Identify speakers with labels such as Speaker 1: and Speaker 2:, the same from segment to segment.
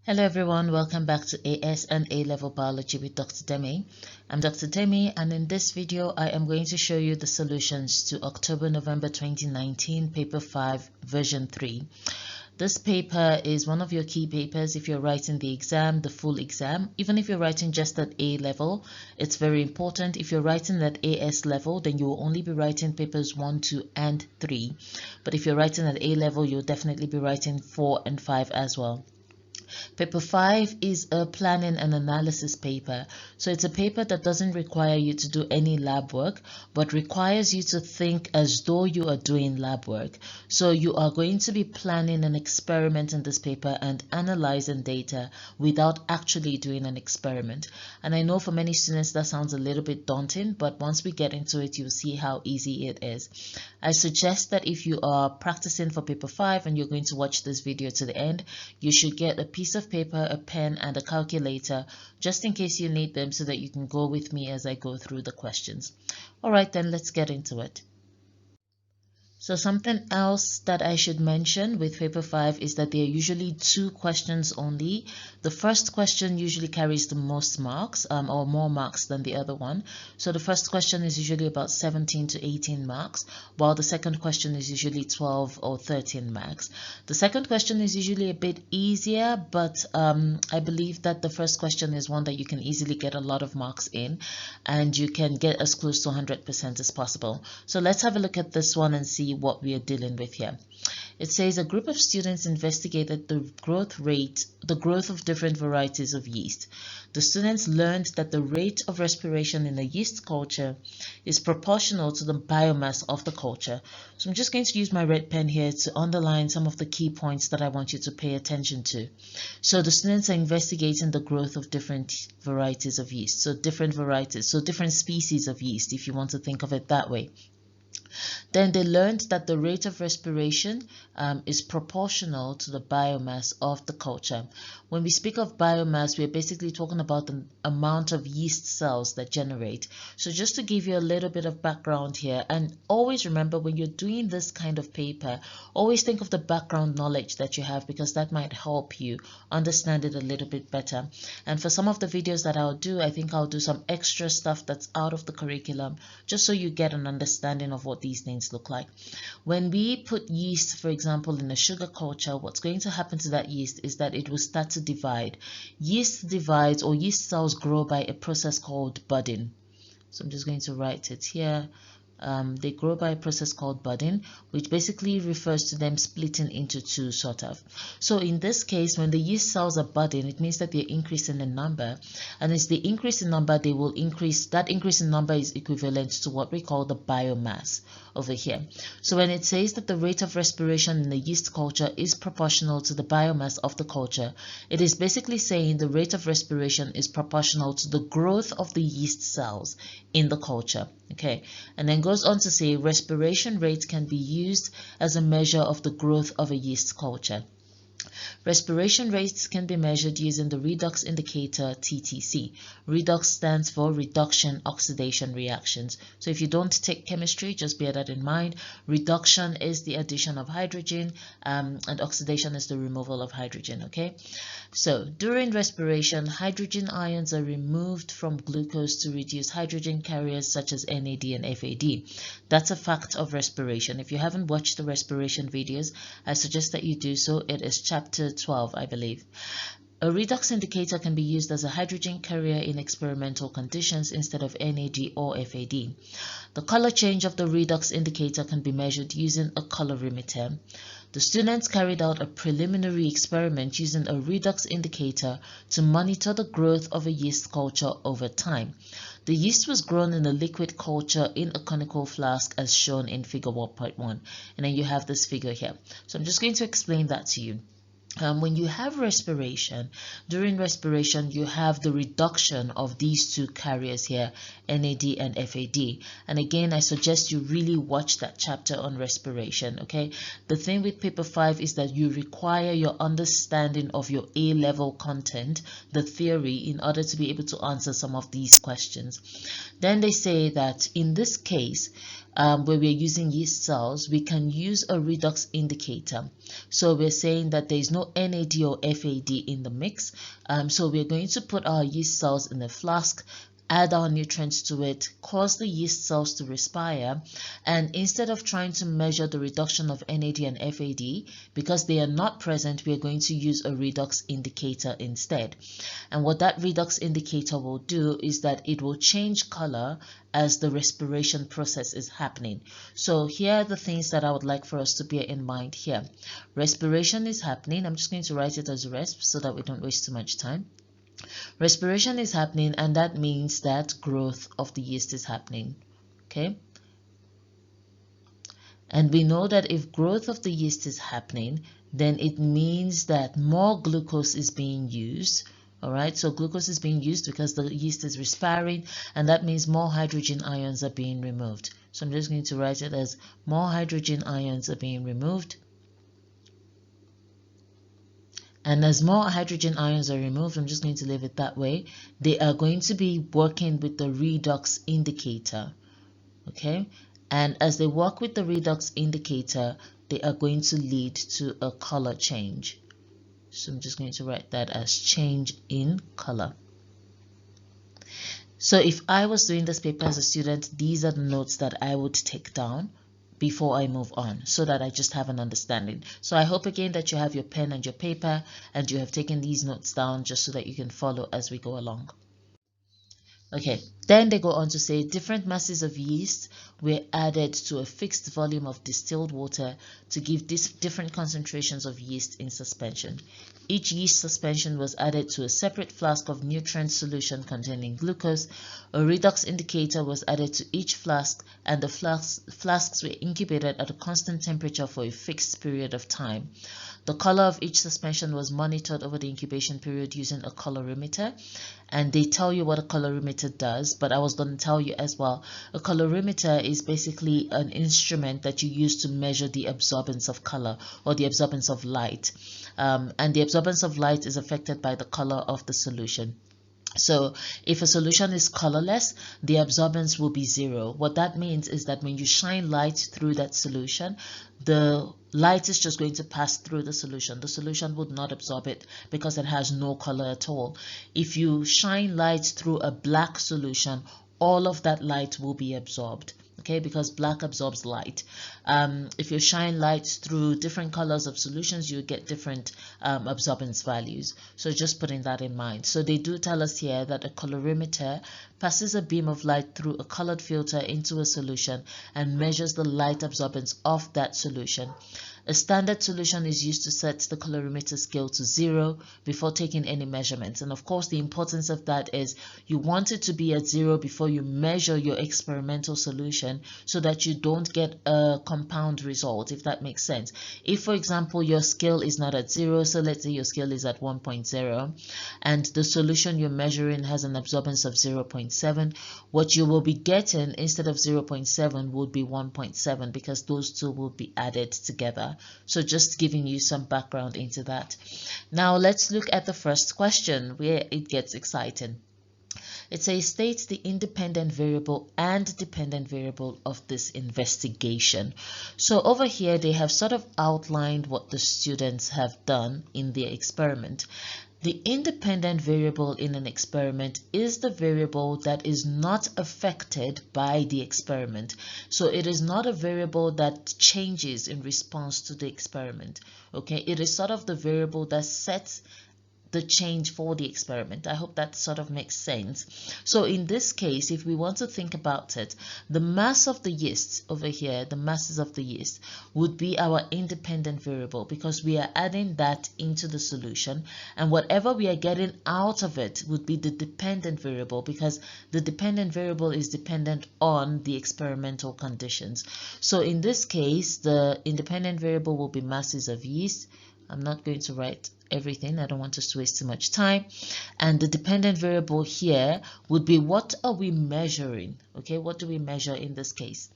Speaker 1: Hello everyone, welcome back to AS and A-Level Biology with Dr. Demi. I'm Dr. Demi, and in this video I am going to show you the solutions to October-November 2019 Paper 5 Version 3. This paper is one of your key papers if you're writing the exam, the full exam. Even if you're writing just at A level, it's very important. If you're writing at AS level, then you will only be writing papers 1, 2, and 3. But if you're writing at A level, you'll definitely be writing 4 and 5 as well. Paper 5 is a planning and analysis paper. So it's a paper that doesn't require you to do any lab work, but requires you to think as though you are doing lab work. So you are going to be planning an experiment in this paper and analyzing data without actually doing an experiment. And I know for many students that sounds a little bit daunting, but once we get into it, you'll see how easy it is. I suggest that if you are practicing for paper 5 and you're going to watch this video to the end, you should get a piece of paper, a pen, and a calculator just in case you need them so that you can go with me as I go through the questions. All right, then let's get into it. So something else that I should mention with paper 5 is that there are usually 2 questions only. The first question usually carries the most marks or more marks than the other one. So the first question is usually about 17 to 18 marks, while the second question is usually 12 or 13 marks. The second question is usually a bit easier, but I believe that the first question is one that you can easily get a lot of marks in, and you can get as close to 100% as possible. So let's have a look at this one and see what we are dealing with here. It says a group of students investigated the growth of different varieties of yeast. The students learned that the rate of respiration in a yeast culture is proportional to the biomass of the culture. So I'm just going to use my red pen here to underline some of the key points that I want you to pay attention to. So the students are investigating the growth of different varieties of yeast. So different varieties, so different species of yeast, if you want to think of it that way. Then they learned that the rate of respiration is proportional to the biomass of the culture. When we speak of biomass, we're basically talking about the amount of yeast cells that generate. So just to give you a little bit of background here, and always remember when you're doing this kind of paper, always think of the background knowledge that you have, because that might help you understand it a little bit better. And for some of the videos that I'll do, I think I'll do some extra stuff that's out of the curriculum, just so you get an understanding of what these things look like. When we put yeast, for example, in a sugar culture, what's going to happen to that yeast is that it will start to divide. Yeast divides, or yeast cells grow by a process called budding. So I'm just going to write it here. They grow by a process called budding, which basically refers to them splitting into 2 sort of. So in this case, when the yeast cells are budding, it means that they're increasing in number, and as they increase in number, they will increase. That increase in number is equivalent to what we call the biomass over here. So when it says that the rate of respiration in the yeast culture is proportional to the biomass of the culture, it is basically saying the rate of respiration is proportional to the growth of the yeast cells in the culture. Okay, and then goes on to say respiration rate can be used as a measure of the growth of a yeast culture. Respiration rates can be measured using the redox indicator TTC. Redox stands for reduction oxidation reactions. So if you don't take chemistry, just bear that in mind. Reduction is the addition of hydrogen, and oxidation is the removal of hydrogen. Okay, so during respiration, hydrogen ions are removed from glucose to reduce hydrogen carriers such as NAD and FAD. That's a fact of respiration. If you haven't watched the respiration videos, I suggest that you do so. It is chapter 12, I believe. A redox indicator can be used as a hydrogen carrier in experimental conditions instead of NAD or FAD. The color change of the redox indicator can be measured using a colorimeter. The students carried out a preliminary experiment using a redox indicator to monitor the growth of a yeast culture over time. The yeast was grown in a liquid culture in a conical flask as shown in figure 1.1. And then you have this figure here. So I'm just going to explain that to you. When you have respiration, during respiration, you have the reduction of these 2 carriers here, NAD and FAD. And again, I suggest you really watch that chapter on respiration, okay? The thing with paper 5 is that you require your understanding of your A-level content, the theory, in order to be able to answer some of these questions. Then they say that in this case, where we're using yeast cells, we can use a redox indicator. So we're saying that there is no NAD or FAD in the mix. So we're going to put our yeast cells in a flask, add our nutrients to it, cause the yeast cells to respire, and instead of trying to measure the reduction of NAD and FAD, because they are not present, we are going to use a redox indicator instead. And what that redox indicator will do is that it will change color as the respiration process is happening. So here are the things that I would like for us to bear in mind here. Respiration is happening. I'm just going to write it as resp so that we don't waste too much time. Respiration is happening, and that means that growth of the yeast is happening. Okay, and we know that if growth of the yeast is happening, then it means that more glucose is being used. All right, so glucose is being used because the yeast is respiring, and that means more hydrogen ions are being removed. So I'm just going to write it as more hydrogen ions are being removed. And as more hydrogen ions are removed, I'm just going to leave it that way, they are going to be working with the redox indicator. Okay, and as they work with the redox indicator, they are going to lead to a color change. So I'm just going to write that as change in color. So if I was doing this paper as a student, these are the notes that I would take down before I move on, so that I just have an understanding. So I hope again that you have your pen and your paper and you have taken these notes down just so that you can follow as we go along. Okay, then they go on to say different masses of yeast were added to a fixed volume of distilled water to give different concentrations of yeast in suspension. Each yeast suspension was added to a separate flask of nutrient solution containing glucose. A redox indicator was added to each flask, and the flasks were incubated at a constant temperature for a fixed period of time. The color of each suspension was monitored over the incubation period using a colorimeter, and they tell you what a colorimeter does, but I was going to tell you as well. A colorimeter is basically an instrument that you use to measure the absorbance of color or the absorbance of light, and the absorbance of light is affected by the color of the solution. So if a solution is colorless, the absorbance will be 0. What that means is that when you shine light through that solution, the light is just going to pass through the solution. The solution would not absorb it because it has no color at all. If you shine light through a black solution, all of that light will be absorbed. Okay, because black absorbs light. If you shine light through different colors of solutions, you get different absorbance values. So just putting that in mind. So they do tell us here that a colorimeter passes a beam of light through a colored filter into a solution and measures the light absorbance of that solution. A standard solution is used to set the colorimeter scale to 0 before taking any measurements. And of course, the importance of that is you want it to be at 0 before you measure your experimental solution so that you don't get a compound result, if that makes sense. If, for example, your scale is not at 0, so let's say your scale is at 1.0 and the solution you're measuring has an absorbance of 0.7, what you will be getting instead of 0.7 would be 1.7 because those two will be added together. So just giving you some background into that. Now let's look at the first question where it gets exciting. It says state the independent variable and dependent variable of this investigation. So over here they have sort of outlined what the students have done in their experiment. The independent variable in an experiment is the variable that is not affected by the experiment. So it is not a variable that changes in response to the experiment. Okay, it is sort of the variable that sets the change for the experiment. I hope that sort of makes sense. So in this case, if we want to think about it, the mass of the yeast over here, the masses of the yeast would be our independent variable because we are adding that into the solution, and whatever we are getting out of it would be the dependent variable because the dependent variable is dependent on the experimental conditions. So in this case, the independent variable will be masses of yeast. I'm not going to write everything. I don't want us to waste too much time. And the dependent variable here would be what are we measuring? Okay, what do we measure in this case?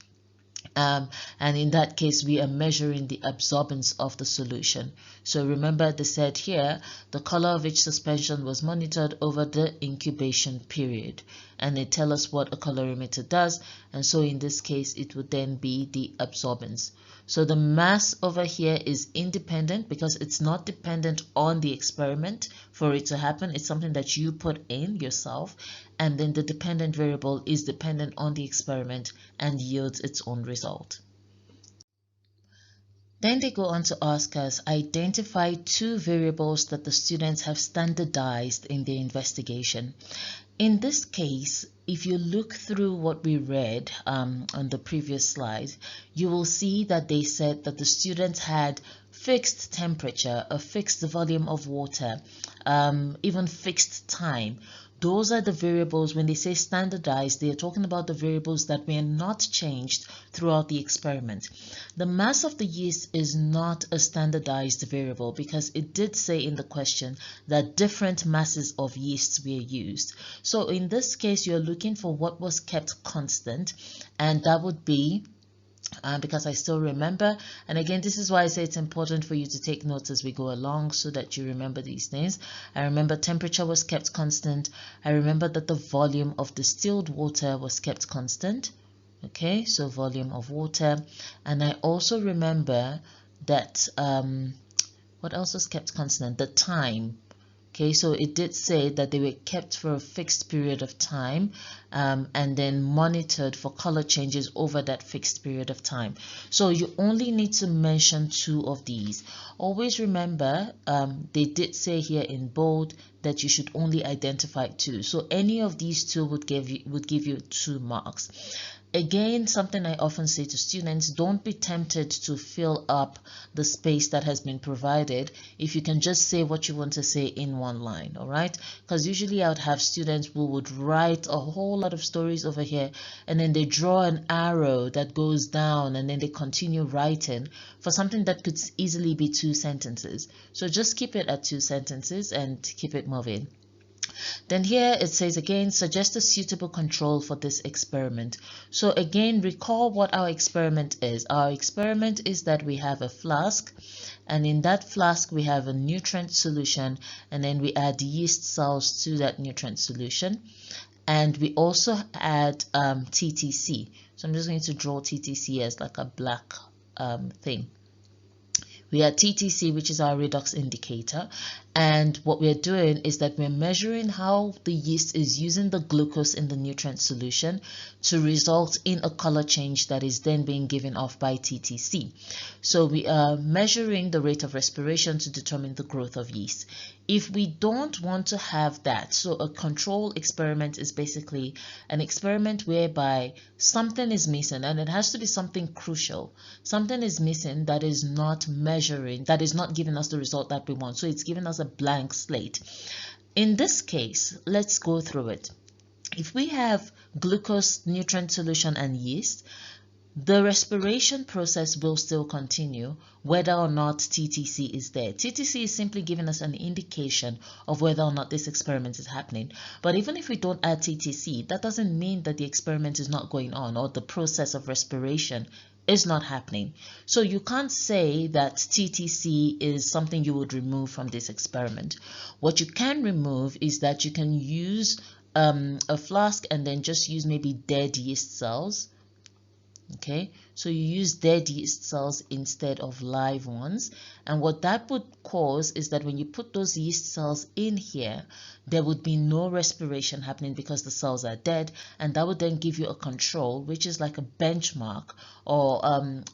Speaker 1: And in that case, we are measuring the absorbance of the solution. So remember they said here, the color of each suspension was monitored over the incubation period. And they tell us what a colorimeter does. And so in this case, it would then be the absorbance. So the mass over here is independent because it's not dependent on the experiment for it to happen. It's something that you put in yourself, and then the dependent variable is dependent on the experiment and yields its own result. Then they go on to ask us, identify 2 variables that the students have standardized in their investigation. In this case, if you look through what we read on the previous slide, you will see that they said that the students had fixed temperature, a fixed volume of water, even fixed time. Those are the variables. When they say standardized, they are talking about the variables that were not changed throughout the experiment. The mass of the yeast is not a standardized variable because it did say in the question that different masses of yeasts were used. So in this case, you're looking for what was kept constant, and that would be because I still remember, and again, this is why I say it's important for you to take notes as we go along so that you remember these things. I remember temperature was kept constant. I remember that the volume of distilled water was kept constant. Okay, so volume of water. And I also remember that, what else was kept constant? The time. Okay, so it did say that they were kept for a fixed period of time and then monitored for color changes over that fixed period of time. So you only need to mention 2 of these. Always remember, they did say here in bold that you should only identify 2. So any of these 2 would give you 2 marks. Again, something I often say to students, don't be tempted to fill up the space that has been provided if you can just say what you want to say in one line, all right? Because usually I would have students who would write a whole lot of stories over here, and then they draw an arrow that goes down, and then they continue writing for something that could easily be 2 sentences. So just keep it at 2 sentences and keep it moving. Then here it says again, suggest a suitable control for this experiment. So again, recall what our experiment is. Our experiment is that we have a flask, and in that flask we have a nutrient solution, and then we add yeast cells to that nutrient solution, and we also add TTC. So I'm just going to draw TTC as like a black thing. We add TTC, which is our redox indicator, and what we're doing is that we're measuring how the yeast is using the glucose in the nutrient solution to result in a color change that is then being given off by TTC. So we are measuring the rate of respiration to determine the growth of yeast. If we don't want to have that, so a control experiment is basically an experiment whereby something is missing, and it has to be something crucial. Something is missing that is not measuring, that is not giving us the result that we want. So it's giving us a blank slate. In this case, let's go through it. If we have glucose, nutrient solution, and yeast, the respiration process will still continue whether or not TTC is there. TTC is simply giving us an indication of whether or not this experiment is happening. But even if we don't add TTC, that doesn't mean that the experiment is not going on or the process of respiration is not happening. So you can't say that TTC is something you would remove from this experiment. What you can remove is that you can use a flask and then just use maybe dead yeast cells. Okay, so you use dead yeast cells instead of live ones, and what that would cause is that when you put those yeast cells in here, there would be no respiration happening because the cells are dead, and that would then give you a control, which is like a benchmark or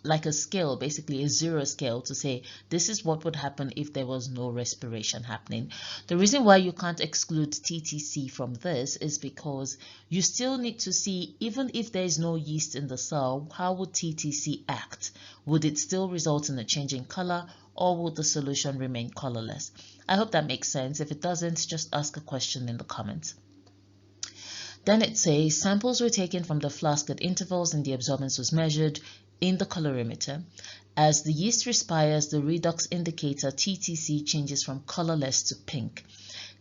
Speaker 1: like a scale, basically a 0 scale, to say this is what would happen if there was no respiration happening. The reason why you can't exclude TTC from this is because you still need to see, even if there is no yeast in the cell, how would TTC act? Would it still result in a change in color, or would the solution remain colorless? I hope that makes sense. If it doesn't, just ask a question in the comments. Then it says samples were taken from the flask at intervals and the absorbance was measured in the colorimeter. As the yeast respires, the redox indicator TTC changes from colorless to pink.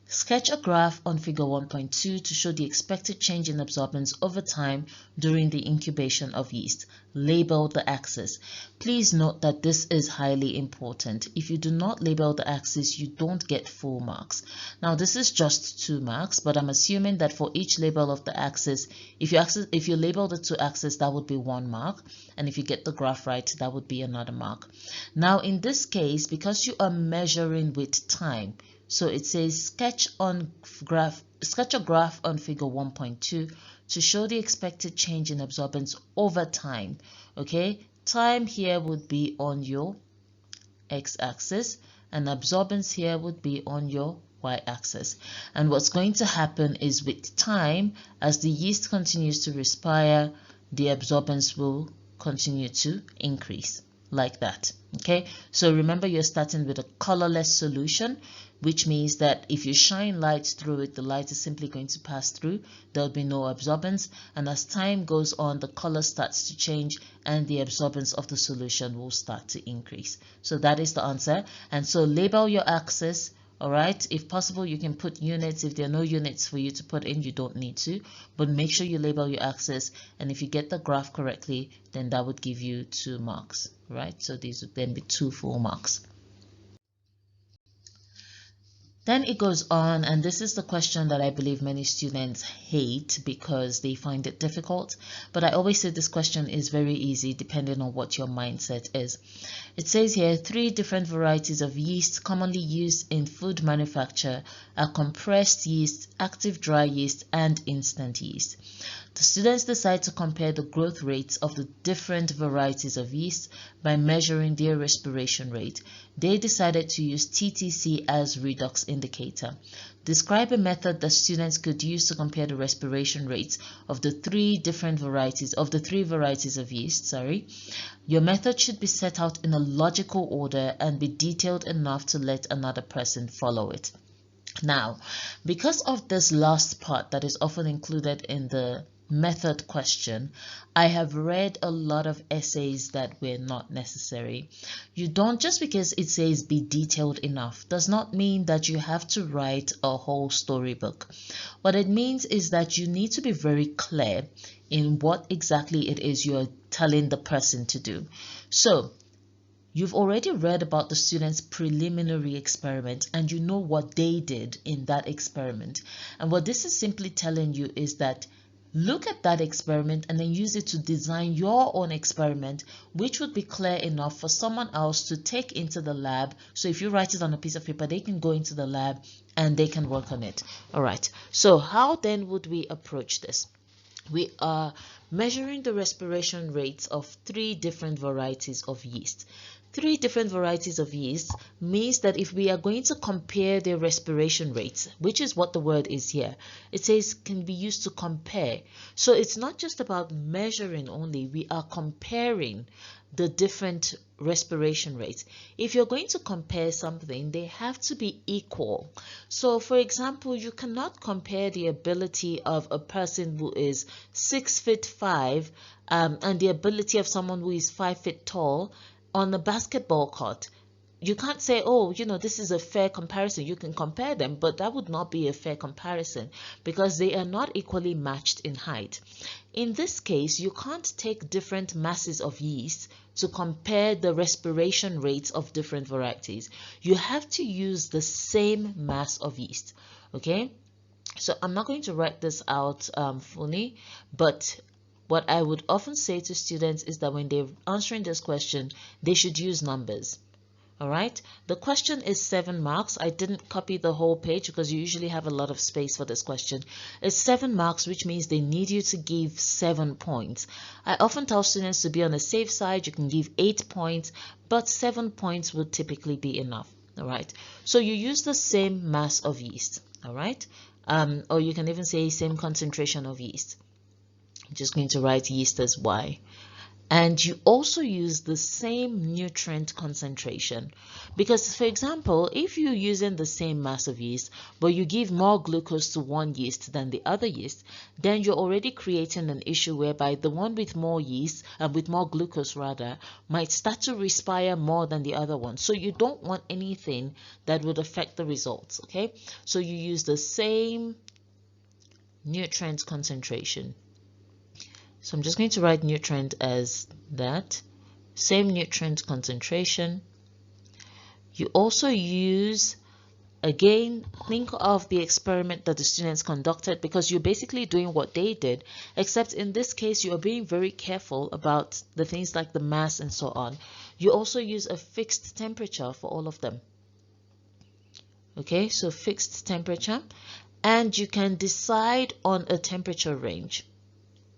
Speaker 1: Sketch a graph on figure 1.2 to show the expected change in absorbance over time during the incubation of yeast. Label the axis. Please note that this is highly important. If you do not label the axis, you don't get full marks. Now this is just 2 marks, but I'm assuming that for each label of the axis, if you label the 2 axes, that would be 1 mark, and if you get the graph right, that would be another mark. Now in this case, because you are measuring with time, so it says sketch a graph on figure 1.2 to show the expected change in absorbance over time. Okay, time here would be on your x-axis and absorbance here would be on your y-axis. And what's going to happen is with time, as the yeast continues to respire, the absorbance will continue to increase like that. Okay, so remember you're starting with a colorless solution, which means that if you shine light through it, the light is simply going to pass through. There'll be no absorbance, and as time goes on, the color starts to change and the absorbance of the solution will start to increase. So that is the answer. And so label your axis. All right, if possible, you can put units. If there are no units for you to put in, you don't need to, but make sure you label your axis. And if you get the graph correctly, then that would give you 2 marks, right? So these would then be 2 full marks. Then it goes on, and this is the question that I believe many students hate because they find it difficult. But I always say this question is very easy depending on what your mindset is. It says here, 3 different varieties of yeast commonly used in food manufacture are compressed yeast, active dry yeast, and instant yeast. The students decide to compare the growth rates of the different varieties of yeast by measuring their respiration rate. They decided to use TTC as redox indicator. Describe a method that students could use to compare the respiration rates of the 3 varieties of yeast. Your method should be set out in a logical order and be detailed enough to let another person follow it. Now, because of this last part that is often included in the method question, I have read a lot of essays that were not necessary. You don't, just because it says be detailed enough does not mean that you have to write a whole storybook. What it means is that you need to be very clear in what exactly it is you're telling the person to do. So you've already read about the students' preliminary experiment and you know what they did in that experiment. And what this is simply telling you is that look at that experiment and then use it to design your own experiment, which would be clear enough for someone else to take into the lab. So if you write it on a piece of paper, they can go into the lab and they can work on it. All right. So how then would we approach this? We are measuring the respiration rates of 3 different varieties of yeast. 3 different varieties of yeast means that if we are going to compare their respiration rates, which is what the word is here, it says can be used to compare. So it's not just about measuring only, we are comparing the different respiration rates. If you're going to compare something, they have to be equal. So for example, you cannot compare the ability of a person who is 6'5" and the ability of someone who is 5 feet tall on the basketball court. You can't say, oh, this is a fair comparison. You can compare them, but that would not be a fair comparison because they are not equally matched in height. In this case, you can't take different masses of yeast to compare the respiration rates of different varieties. You have to use the same mass of yeast. Okay, so I'm not going to write this out fully, but what I would often say to students is that when they're answering this question, they should use numbers. All right, the question is 7 marks. I didn't copy the whole page because you usually have a lot of space for this question. It's 7 marks, which means they need you to give 7 points. I often tell students to be on the safe side. You can give 8 points, but 7 points would typically be enough. All right, so you use the same mass of yeast. All right, or you can even say same concentration of yeast. I'm just going to write yeast as Y. And you also use the same nutrient concentration, because for example, if you're using the same mass of yeast but you give more glucose to one yeast than the other yeast, then you're already creating an issue whereby the one with more yeast, with more glucose rather, might start to respire more than the other one. So you don't want anything that would affect the results. Okay, so you use the same nutrient concentration. So I'm just going to write nutrient as that, same nutrient concentration. You also use, again, think of the experiment that the students conducted, because you're basically doing what they did, except in this case you are being very careful about the things like the mass and so on. You also use a fixed temperature for all of them. Okay, so fixed temperature, and you can decide on a temperature range,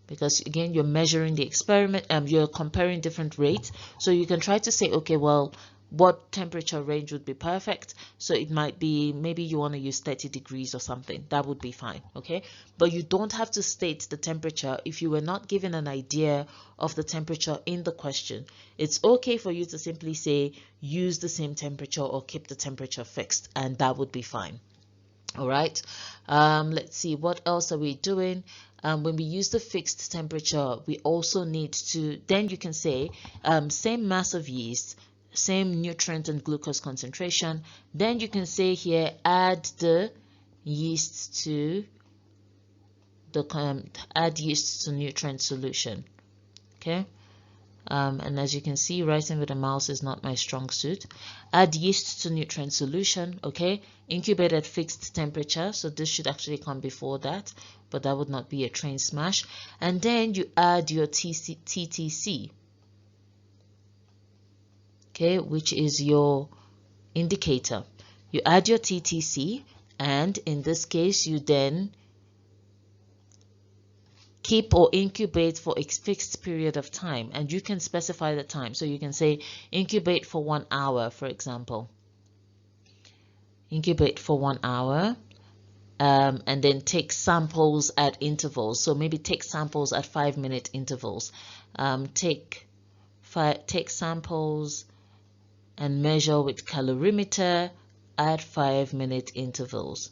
Speaker 1: because again you're measuring the experiment and you're comparing different rates, so you can try to say, okay, well, what temperature range would be perfect? So it might be, maybe you want to use 30 degrees or something, that would be fine. Okay, but you don't have to state the temperature if you were not given an idea of the temperature in the question. It's okay for you to simply say use the same temperature or keep the temperature fixed, and that would be fine. All right, let's see, what else are we doing? When we use the fixed temperature, we also need to, then you can say same mass of yeast, same nutrient and glucose concentration. Then you can say here, add the yeast to the add yeast to nutrient solution. Okay, and as you can see, writing with a mouse is not my strong suit. Add yeast to nutrient solution. Okay, incubate at fixed temperature, so this should actually come before that, but that would not be a train smash. And then you add your TTC, okay, which is your indicator. You add your TTC, and in this case you then keep or incubate for a fixed period of time, and you can specify the time. So you can say incubate for 1 hour, for example. Incubate for 1 hour, and then take samples at intervals. So maybe take samples at 5-minute intervals. Take samples and measure with colorimeter at 5-minute intervals.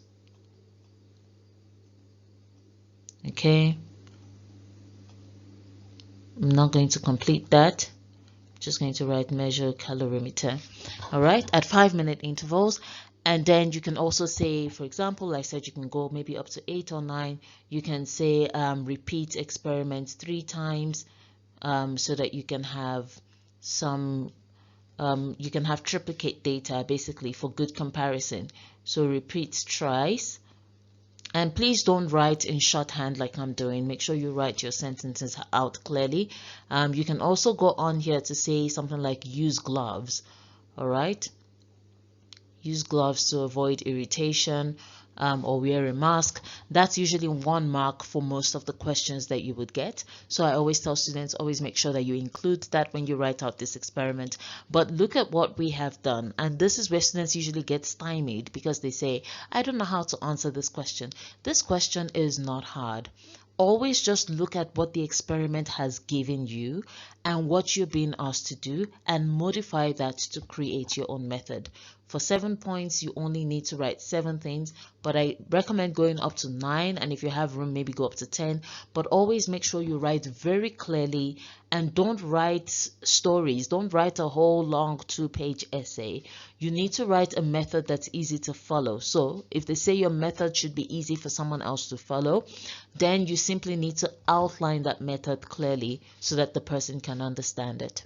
Speaker 1: Okay, I'm not going to complete that. Just going to write measure colorimeter. All right, at 5-minute intervals. And then you can also say, for example, like I said, you can go maybe up to 8 or 9. You can say repeat experiments 3 times, so that you can have some, you can have triplicate data basically for good comparison. So repeat twice. And please don't write in shorthand like I'm doing. Make sure you write your sentences out clearly. You can also go on here to say something like use gloves. All right. Use gloves to avoid irritation, or wear a mask. That's usually 1 mark for most of the questions that you would get. So I always tell students, always make sure that you include that when you write out this experiment. But look at what we have done. And this is where students usually get stymied, because they say, I don't know how to answer this question. This question is not hard. Always just look at what the experiment has given you and what you're being asked to do, and modify that to create your own method. For 7 points, you only need to write 7 things, but I recommend going up to 9, and if you have room, maybe go up to 10. But always make sure you write very clearly, and don't write stories. Don't write a whole long 2-page essay. You need to write a method that's easy to follow. So if they say your method should be easy for someone else to follow, then you simply need to outline that method clearly so that the person can understand it.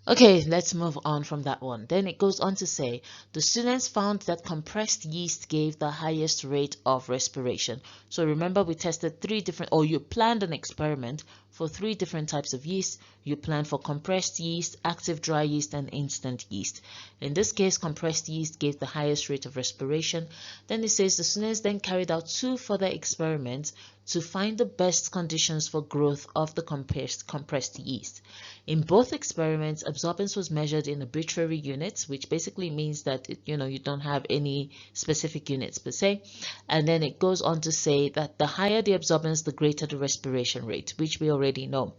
Speaker 1: Okay, let's move on from that one. Then it goes on to say, the students found that compressed yeast gave the highest rate of respiration. So remember, we tested 3 different, or you planned an experiment for 3 different types of yeast. You planned for compressed yeast, active dry yeast, and instant yeast. In this case, compressed yeast gave the highest rate of respiration. Then it says the students then carried out 2 further experiments to find the best conditions for growth of the compressed yeast. In both experiments, absorbance was measured in arbitrary units, which basically means that you don't have any specific units per se. And then it goes on to say that the higher the absorbance, the greater the respiration rate, which we already know.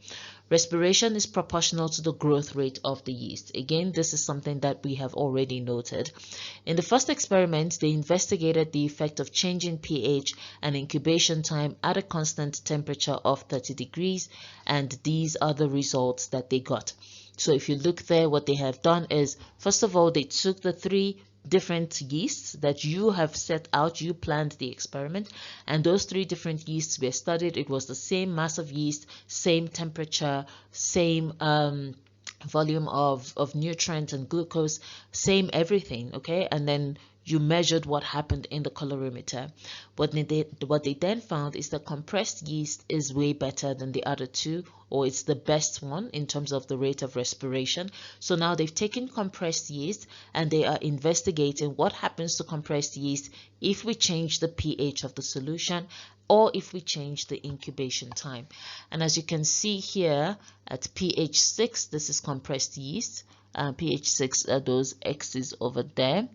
Speaker 1: Respiration is proportional to the growth rate of the yeast. Again, this is something that we have already noted. In the first experiment, they investigated the effect of changing pH and incubation time at a constant temperature of 30 degrees, and these are the results that they got. So if you look there, what they have done is, first of all, they took the 3 different yeasts that you have set out, you planned the experiment, and those 3 different yeasts were studied. It was the same mass of yeast, same temperature, same volume of nutrients and glucose, same everything, okay? And then you measured what happened in the colorimeter. What they then found is that compressed yeast is way better than the other 2, or it's the best one in terms of the rate of respiration. So now they've taken compressed yeast and they are investigating what happens to compressed yeast if we change the pH of the solution or if we change the incubation time. And as you can see here at pH 6, this is compressed yeast. pH 6 are those X's over there.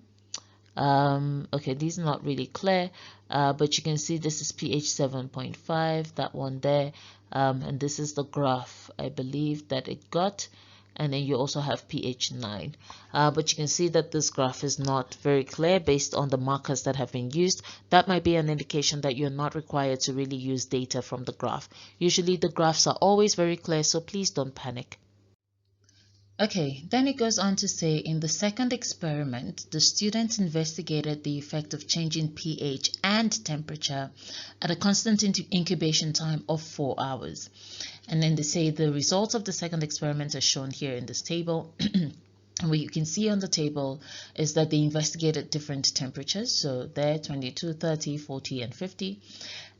Speaker 1: Okay, these are not really clear, but you can see this is pH 7.5, that one there, and this is the graph I believe that it got, and then you also have pH 9, but you can see that this graph is not very clear based on the markers that have been used. That might be an indication that you're not required to really use data from the graph. Usually the graphs are always very clear, so please don't panic. Okay, then it goes on to say, in the second experiment, the students investigated the effect of changing pH and temperature at a constant incubation time of 4 hours. And then they say the results of the second experiment are shown here in this table. And what you can see on the table is that they investigated different temperatures. So there, 22, 30, 40, and 50.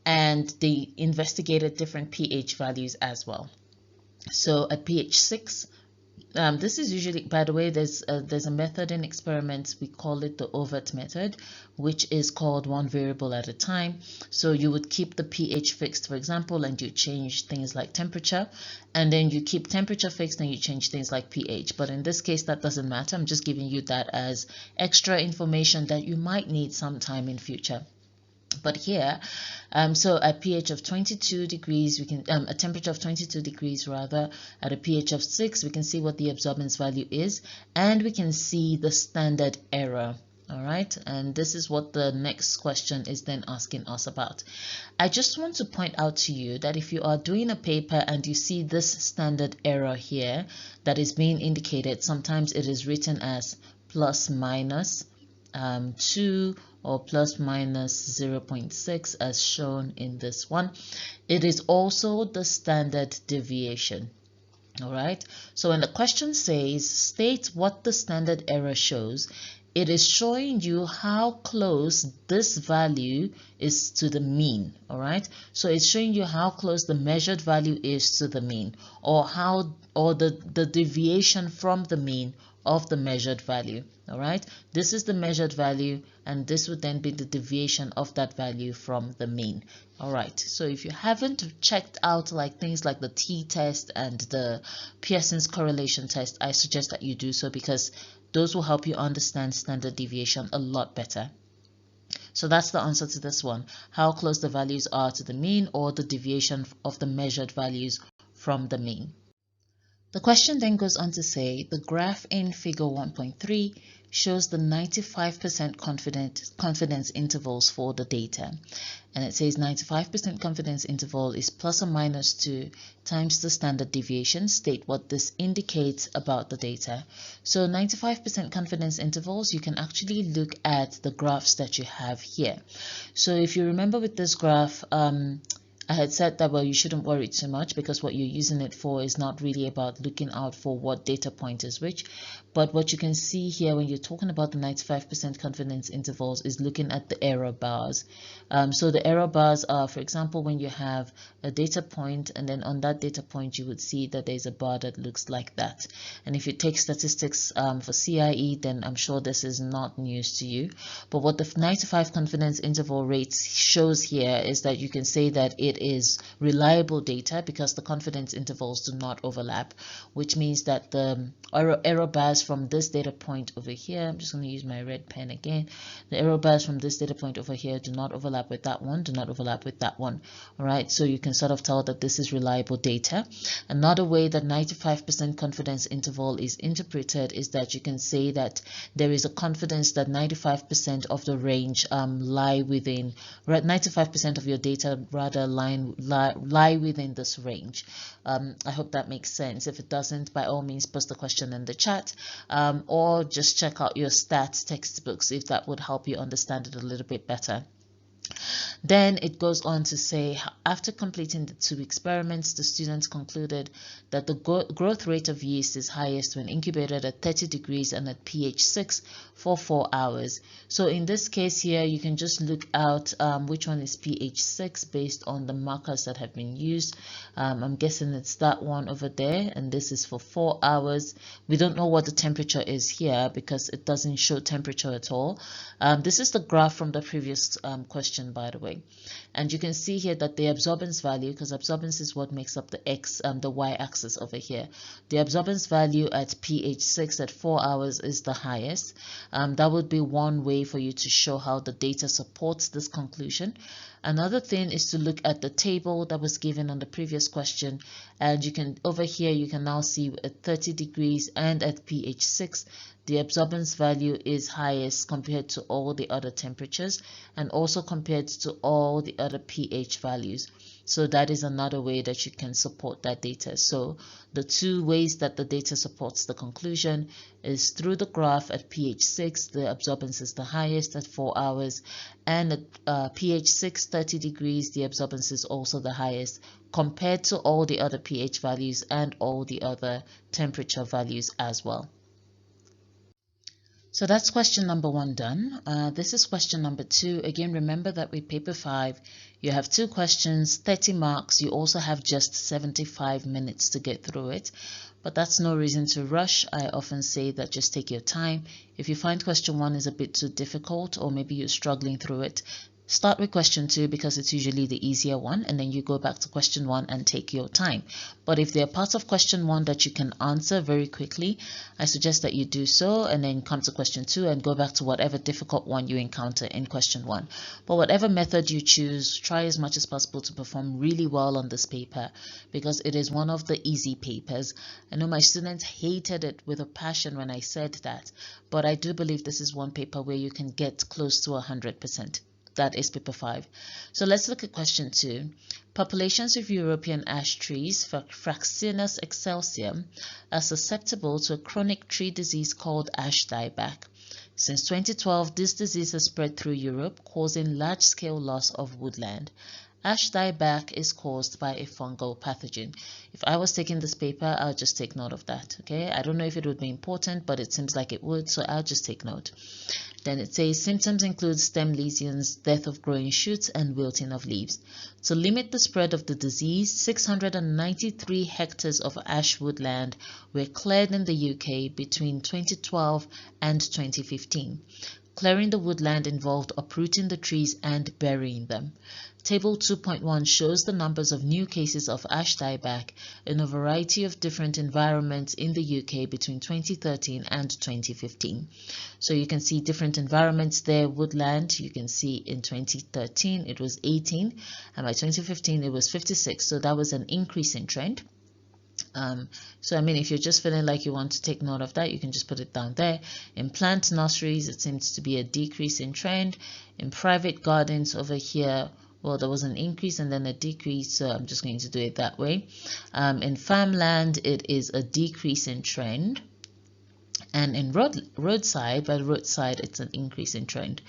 Speaker 1: And they investigated different pH values as well. So at pH 6, this is usually, by the way, there's a method in experiments, we call it the overt method, which is called one variable at a time. So you would keep the pH fixed, for example, and you change things like temperature, and then you keep temperature fixed and you change things like pH. But in this case, that doesn't matter. I'm just giving you that as extra information that you might need sometime in future. But here, so at pH of 22 degrees, we can, a temperature of 22 degrees rather, at a pH of 6, we can see what the absorbance value is, and we can see the standard error. All right, and this is what the next question is then asking us about. I just want to point out to you that if you are doing a paper and you see this standard error here that is being indicated, sometimes it is written as plus minus 2 or plus minus 0.6 as shown in this one. It is also the standard deviation. All right, so when the question says state what the standard error shows, it is showing you how close this value is to the mean. All right, so it's showing you how close the measured value is to the mean, or the deviation from the mean of the measured value. All right, this is the measured value, and this would then be the deviation of that value from the mean. All right, so if you haven't checked out like things like the t-test and the Pearson's correlation test, I suggest that you do so, because those will help you understand standard deviation a lot better. So that's the answer to this one, how close the values are to the mean, or the deviation of the measured values from the mean. The question then goes on to say the graph in figure 1.3 shows the 95% confidence intervals for the data. And it says 95% confidence interval is plus or minus 2 times the standard deviation. State what this indicates about the data. So 95% confidence intervals, you can actually look at the graphs that you have here. So if you remember with this graph, I had said that, well, you shouldn't worry too much, because what you're using it for is not really about looking out for what data point is which. But what you can see here when you're talking about the 95% confidence intervals is looking at the error bars. So the error bars are, for example, when you have a data point, and then on that data point you would see that there's a bar that looks like that. And if you take statistics for CIE, then I'm sure this is not news to you. But what the 95 confidence interval rate shows here is that you can say that it it is reliable data because the confidence intervals do not overlap, which means that the error bars from this data point over here, I'm just going to use my red pen again, the error bars from this data point over here do not overlap with that one, do not overlap with that one. All right, so you can sort of tell that this is reliable data. Another way that 95% confidence interval is interpreted is that you can say that there is a confidence that 95% of the range lie within, 95% of your data rather lie within this range. I hope that makes sense. If it doesn't, by all means post the question in the chat, or just check out your stats textbooks if that would help you understand it a little bit better. Then it goes on to say, after completing the 2 experiments, the students concluded that the growth rate of yeast is highest when incubated at 30 degrees and at pH 6 for 4 hours. So in this case here, you can just look out which one is pH 6 based on the markers that have been used. I'm guessing it's that one over there, and this is for 4 hours. We don't know what the temperature is here because it doesn't show temperature at all. This is the graph from the previous question, by the way. And you can see here that the absorbance value, because absorbance is what makes up the the y-axis over here, the absorbance value at pH 6 at 4 hours is the highest. That would be one way for you to show how the data supports this conclusion. Another thing is to look at the table that was given on the previous question, and you can, over here, you can now see at 30 degrees and at pH 6, the absorbance value is highest compared to all the other temperatures and also compared to all the other pH values. So that is another way that you can support that data. So the 2 ways that the data supports the conclusion is through the graph at pH 6, the absorbance is the highest at 4 hours, and at pH 6, 30 degrees, the absorbance is also the highest compared to all the other pH values and all the other temperature values as well. So that's question number 1 done. This is question number 2. Again, remember that with paper 5, you have 2 questions, 30 marks. You also have just 75 minutes to get through it. But that's no reason to rush. I often say that just take your time. If you find question 1 is a bit too difficult, or maybe you're struggling through it, start with question 2 because it's usually the easier one, and then you go back to question 1 and take your time. But if there are parts of question 1 that you can answer very quickly, I suggest that you do so and then come to question 2 and go back to whatever difficult one you encounter in question 1. But whatever method you choose, try as much as possible to perform really well on this paper because it is one of the easy papers. I know my students hated it with a passion when I said that, but I do believe this is one paper where you can get close to 100%. That is paper 5. So let's look at question 2. Populations of European ash trees, Fraxinus excelsior, are susceptible to a chronic tree disease called ash dieback. Since 2012, this disease has spread through Europe, causing large-scale loss of woodland. Ash dieback is caused by a fungal pathogen. If I was taking this paper, I'll just take note of that. Okay, I don't know if it would be important, but it seems like it would, so I'll just take note. Then it says symptoms include stem lesions, death of growing shoots, and wilting of leaves. To limit the spread of the disease, 693 hectares of ash woodland were cleared in the UK between 2012 and 2015. Clearing the woodland involved uprooting the trees and burying them. Table 2.1 shows the numbers of new cases of ash dieback in a variety of different environments in the UK between 2013 and 2015. So you can see different environments there. Woodland, you can see in 2013 it was 18, and by 2015 it was 56. So that was an increase in trend. So I mean, if you're just feeling like you want to take note of that, you can just put it down there. In plant nurseries, it seems to be a decrease in trend. In private gardens over here, well, there was an increase and then a decrease, so I'm just going to do it that way. In farmland, it is a decrease in trend. And in roadside, by roadside, it's an increase in trend.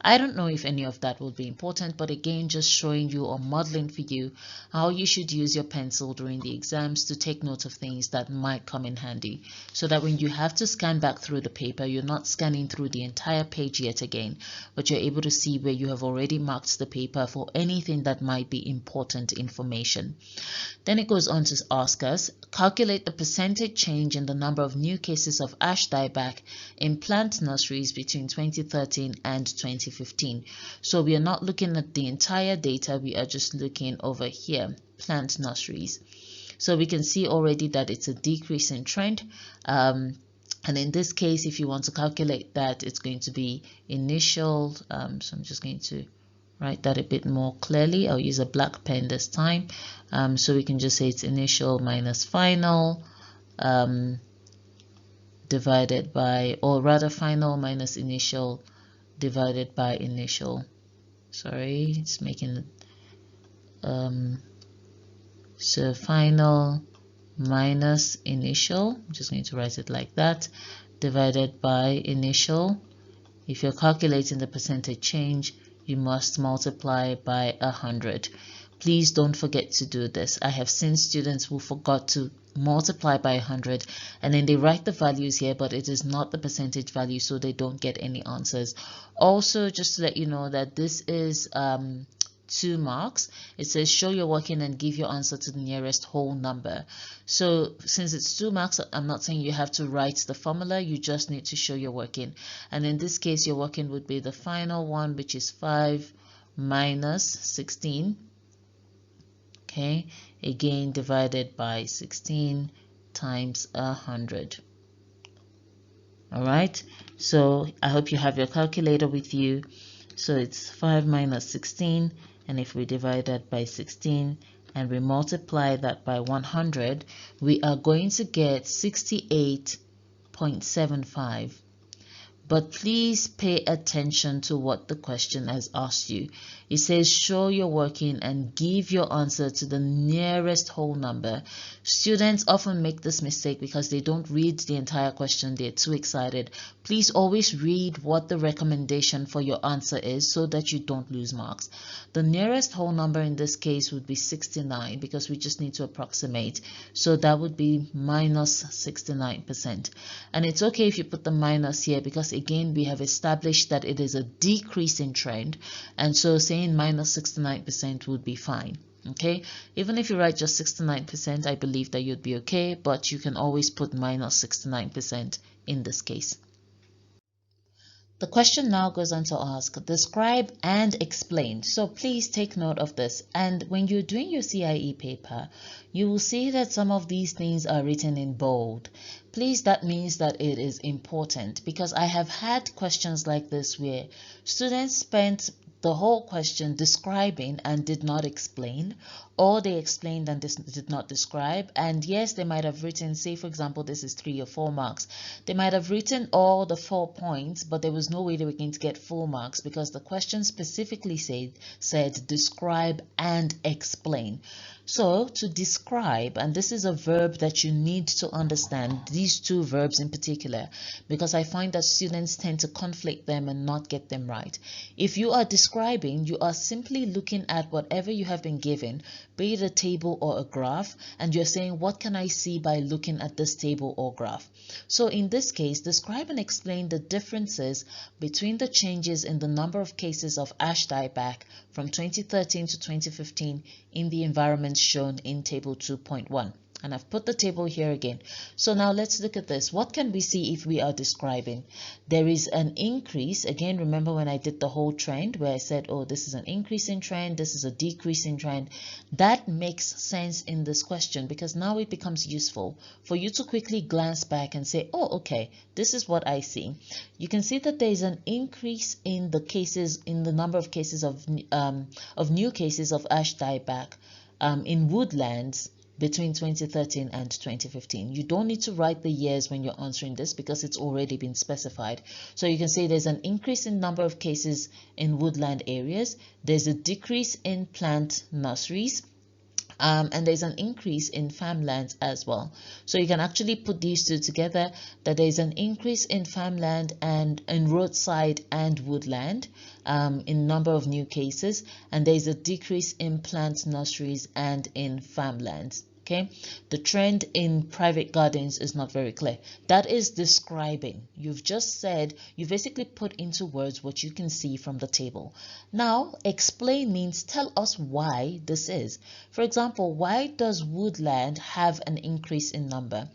Speaker 1: I don't know if any of that will be important, but again, just showing you or modeling for you how you should use your pencil during the exams to take note of things that might come in handy, so that when you have to scan back through the paper, you're not scanning through the entire page yet again, but you're able to see where you have already marked the paper for anything that might be important information. Then it goes on to ask us, calculate the percentage change in the number of new cases of ash dieback in plant nurseries between 2013 and 2015. So we are not looking at the entire data, we are just looking over here, plant nurseries. So we can see already that it's a decreasing trend. And in this case, if you want to calculate that, it's going to be initial. So I'm just going to write that a bit more clearly. I'll use a black pen this time. So we can just say it's initial minus final divided by, or rather final minus initial divided by initial. Sorry, it's making so final minus initial, I'm just going to write it like that, divided by initial. If you're calculating the percentage change, you must multiply by 100. Please don't forget to do this. I have seen students who forgot to multiply by 100 and then they write the values here, but it is not the percentage value, so they don't get any answers. Also, just to let you know that this is 2 marks. It says show your working and give your answer to the nearest whole number. So since it's 2 marks, I'm not saying you have to write the formula, you just need to show your working. And in this case, your working would be the final one, which is 5 minus 16. Okay, again divided by 16 times 100. All right, so I hope you have your calculator with you. So it's 5 minus 16, and if we divide that by 16 and we multiply that by 100, we are going to get 68.75. But please pay attention to what the question has asked you. It says show your working and give your answer to the nearest whole number. Students often make this mistake because they don't read the entire question. They're too excited. Please always read what the recommendation for your answer is so that you don't lose marks. The nearest whole number in this case would be 69 because we just need to approximate. So that would be minus 69%. And it's okay if you put the minus here because again we have established that it is a decreasing trend, and so saying minus 69% would be fine. Okay, even if you write just 69%, I believe that you'd be okay, but you can always put minus 69% in this case. The question now goes on to ask, describe and explain. So please take note of this. And when you're doing your CIE paper, you will see that some of these things are written in bold. Please, that means that it is important, because I have had questions like this where students spent the whole question describing and did not explain, or they explained and did not describe. And yes, they might have written, say for example, this is 3 or 4 marks. They might have written all the 4 points, but there was no way they were going to get full marks because the question specifically said describe and explain. So to describe, and this is a verb that you need to understand, these 2 verbs in particular, because I find that students tend to conflate them and not get them right. If you are describing, you are simply looking at whatever you have been given, be it a table or a graph, and you're saying, what can I see by looking at this table or graph? So in this case, describe and explain the differences between the changes in the number of cases of ash dieback from 2013 to 2015 in the environments shown in table 2.1. And I've put the table here again. So now let's look at this. What can we see if we are describing? There is an increase. Again, remember when I did the whole trend where I said, oh, this is an increasing trend, this is a decreasing trend. That makes sense in this question because now it becomes useful for you to quickly glance back and say, oh, okay, this is what I see. You can see that there is an increase in the cases, in the number of cases of new cases of ash dieback in woodlands between 2013 and 2015. You don't need to write the years when you're answering this because it's already been specified. So you can say there's an increase in number of cases in woodland areas, there's a decrease in plant nurseries, and there's an increase in farmlands as well. So you can actually put these 2 together, that there's an increase in farmland and in roadside and woodland in number of new cases, and there's a decrease in plant nurseries and in farmlands. okay? The trend in private gardens is not very clear. That is describing. You've just said, you basically put into words what you can see from the table. Now, explain means tell us why this is. For example, why does woodland have an increase in number?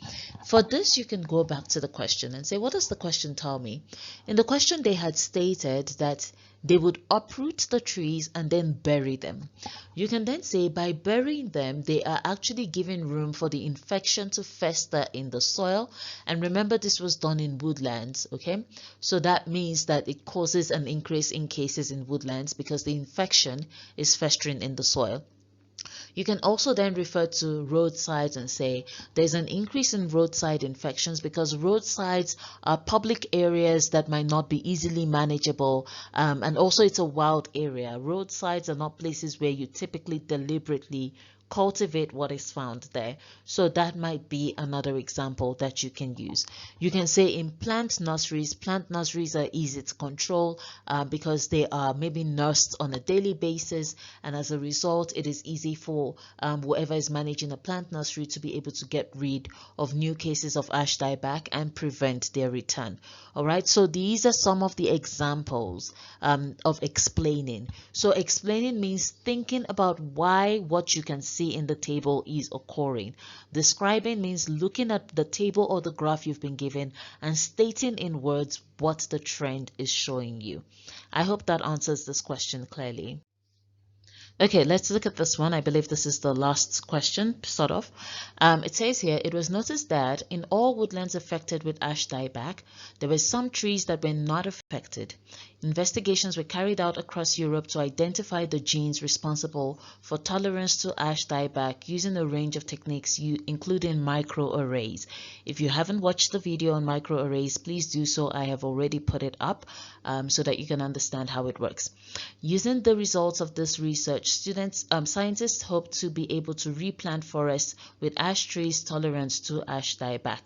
Speaker 1: For this, you can go back to the question and say, what does the question tell me? In the question, they had stated that they would uproot the trees and then bury them. You can then say by burying them, they are actually giving room for the infection to fester in the soil. And remember, this was done in woodlands, okay? So that means that it causes an increase in cases in woodlands because the infection is festering in the soil. You can also then refer to roadsides and say there's an increase in roadside infections because roadsides are public areas that might not be easily manageable, and also it's a wild area. Roadsides are not places where you typically deliberately cultivate what is found there. So that might be another example that you can use. You can say in plant nurseries are easy to control because they are maybe nursed on a daily basis, and as a result it is easy for whoever is managing a plant nursery to be able to get rid of new cases of ash dieback and prevent their return. All right, so these are some of the examples of explaining. So explaining means thinking about why what you can see in the table is occurring. Describing means looking at the table or the graph you've been given and stating in words what the trend is showing you. I hope that answers this question clearly. Okay, let's look at this one. I believe this is the last question, sort of. It says here, it was noticed that in all woodlands affected with ash dieback, there were some trees that were not affected. Investigations were carried out across Europe to identify the genes responsible for tolerance to ash dieback using a range of techniques, including microarrays. If you haven't watched the video on microarrays, please do so. I have already put it up so that you can understand how it works. Using the results of this research, scientists hope to be able to replant forests with ash trees tolerant to ash dieback.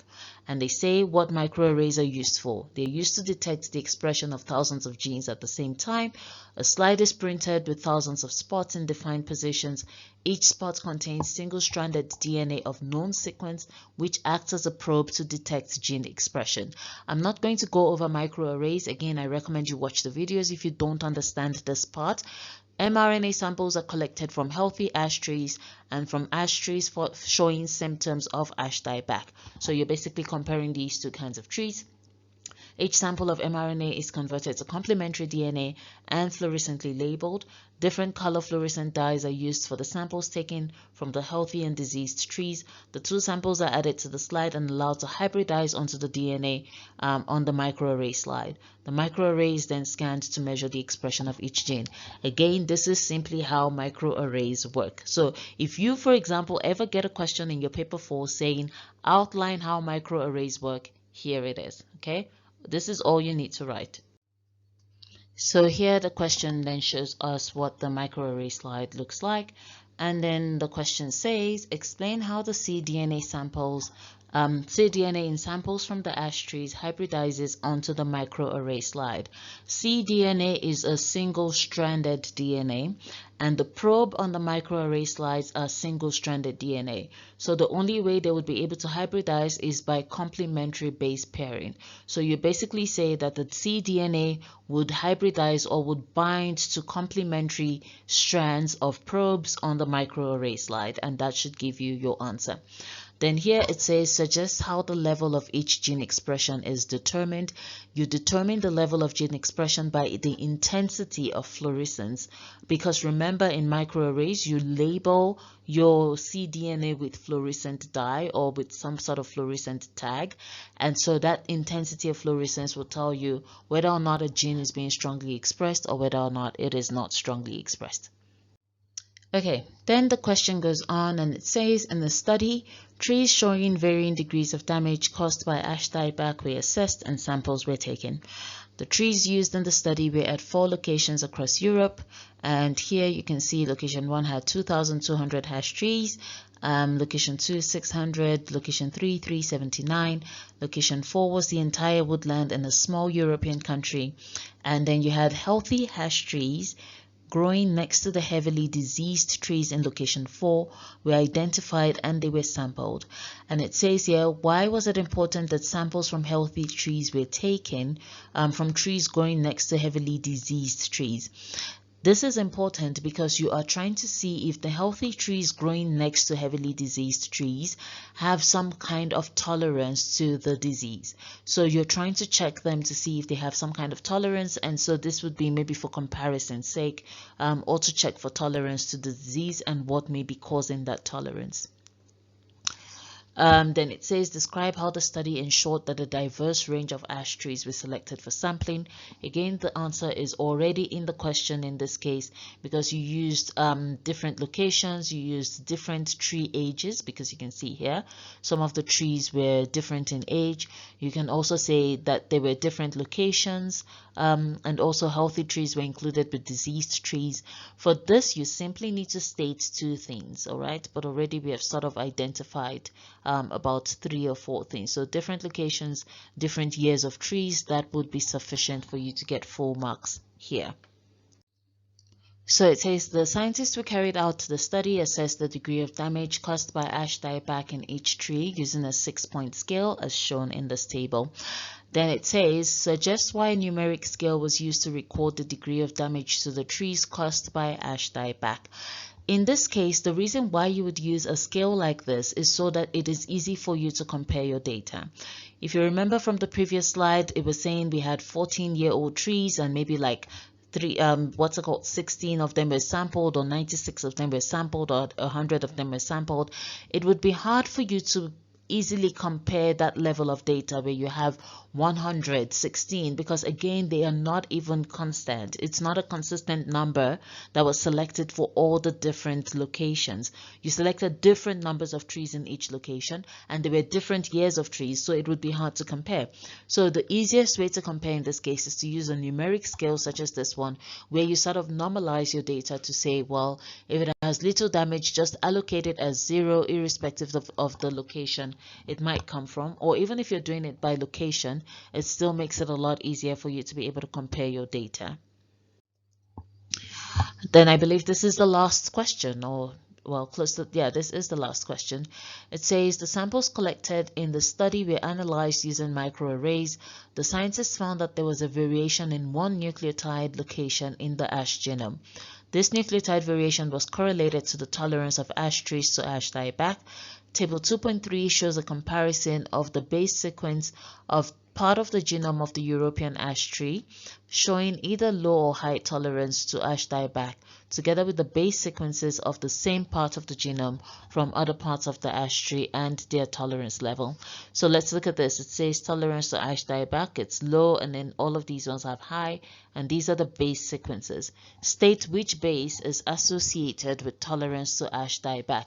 Speaker 1: And they say what microarrays are used for. They're used to detect the expression of thousands of genes at the same time. A slide is printed with thousands of spots in defined positions. Each spot contains single-stranded DNA of known sequence, which acts as a probe to detect gene expression. I'm not going to go over microarrays. Again, I recommend you watch the videos if you don't understand this part. mRNA samples are collected from healthy ash trees and from ash trees showing symptoms of ash dieback. So you're basically comparing these two kinds of trees. Each sample of mRNA is converted to complementary DNA and fluorescently labeled. Different color fluorescent dyes are used for the samples taken from the healthy and diseased trees. The two samples are added to the slide and allowed to hybridize onto the DNA on the microarray slide. The microarray is then scanned to measure the expression of each gene. Again, this is simply how microarrays work. So if you, for example, ever get a question in your paper 4 saying, outline how microarrays work, here it is, okay? This is all you need to write. So here the question then shows us what the microarray slide looks like. And then the question says, explain how the cDNA samples, cDNA in samples from the ash trees hybridizes onto the microarray slide. cDNA is a single-stranded DNA, and the probe on the microarray slides are single-stranded DNA. So the only way they would be able to hybridize is by complementary base pairing. So you basically say that the cDNA would hybridize or would bind to complementary strands of probes on the microarray slide, and that should give you your answer. Then here it says, suggest how the level of each gene expression is determined. You determine the level of gene expression by the intensity of fluorescence, because remember in microarrays, you label your cDNA with fluorescent dye or with some sort of fluorescent tag. And so that intensity of fluorescence will tell you whether or not a gene is being strongly expressed or whether or not it is not strongly expressed. Okay, then the question goes on and it says, in the study, trees showing varying degrees of damage caused by ash dieback were assessed and samples were taken. The trees used in the study were at 4 locations across Europe, and here you can see location 1 had 2,200 ash trees, location 2 600, location 3 379, location 4 was the entire woodland in a small European country, and then you had healthy ash trees growing next to the heavily diseased trees in location 4 were identified and they were sampled. And it says here, why was it important that samples from healthy trees were taken from trees growing next to heavily diseased trees? This is important because you are trying to see if the healthy trees growing next to heavily diseased trees have some kind of tolerance to the disease. So you're trying to check them to see if they have some kind of tolerance, and so this would be maybe for comparison's sake, or to check for tolerance to the disease and what may be causing that tolerance. Then it says, describe how the study ensured that a diverse range of ash trees were selected for sampling. Again, the answer is already in the question in this case, because you used different locations, you used different tree ages, because you can see here some of the trees were different in age. You can also say that they were different locations, and also healthy trees were included with diseased trees. For this, you simply need to state 2 things, all right? But already we have sort of identified about 3 or 4 things. So different locations, different years of trees, that would be sufficient for you to get full marks here. So it says the scientists who carried out the study assessed the degree of damage caused by ash dieback in each tree using a 6-point scale as shown in this table. Then it says, suggest why a numeric scale was used to record the degree of damage to the trees caused by ash dieback. In this case, the reason why you would use a scale like this is so that it is easy for you to compare your data. If you remember from the previous slide, it was saying we had 14-year-old trees and maybe like 16 of them were sampled, or 96 of them were sampled, or 100 of them were sampled. It would be hard for you to easily compare that level of data where you have 116, because again, they are not even constant. It's not a consistent number that was selected for all the different locations. You selected different numbers of trees in each location, and there were different years of trees, so it would be hard to compare. So the easiest way to compare in this case is to use a numeric scale such as this one, where you sort of normalize your data to say, well, if it has little damage, just allocate it as 0 irrespective of the location it might come from. Or even if you're doing it by location, it still makes it a lot easier for you to be able to compare your data. Then I believe this is the last question, or well, close to, yeah, this is the last question. It says the samples collected in the study were analyzed using microarrays. The scientists found that there was a variation in one nucleotide location in the ash genome. This nucleotide variation was correlated to the tolerance of ash trees to ash dieback. Table 2.3 shows a comparison of the base sequence of part of the genome of the European ash tree, showing either low or high tolerance to ash dieback, together with the base sequences of the same part of the genome from other parts of the ash tree and their tolerance level. So let's look at this. It says tolerance to ash dieback, it's low, and then all of these ones have high, and these are the base sequences. State which base is associated with tolerance to ash dieback.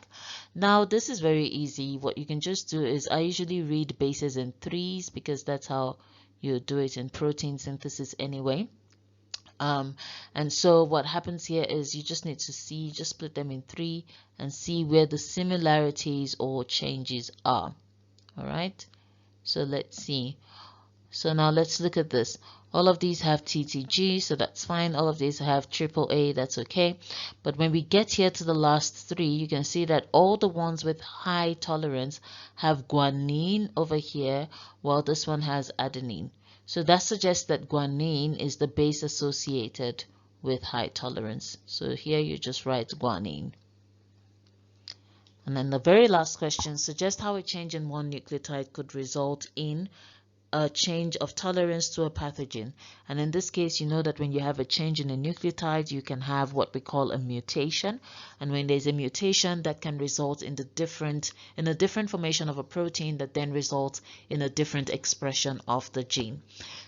Speaker 1: Now this is very easy. What you can just do is, I usually read bases in 3s because that's how you do it in protein synthesis anyway. And so what happens here is you just need to see, just split them in 3 and see where the similarities or changes are. All right, so let's see. So now let's look at this. All of these have TTG, so that's fine. All of these have AAA, that's okay. But when we get here to the last 3, you can see that all the ones with high tolerance have guanine over here, while this one has adenine. So that suggests that guanine is the base associated with high tolerance. So here you just write guanine. And then the very last question, suggest how a change in one nucleotide could result in a change of tolerance to a pathogen. And in this case, you know that when you have a change in a nucleotide, you can have what we call a mutation. And when there's a mutation, that can result in a different formation of a protein that then results in a different expression of the gene.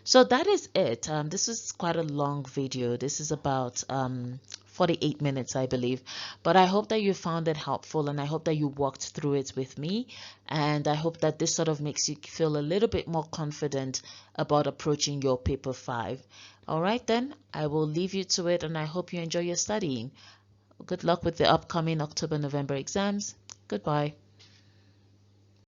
Speaker 1: So that is it. This is quite a long video. This is about 48 minutes, I believe, but I hope that you found it helpful, and I hope that you walked through it with me, and I hope that this sort of makes you feel a little bit more confident about approaching your paper 5. All right, then I will leave you to it, and I hope you enjoy your studying. Good luck with the upcoming October-November exams. Goodbye.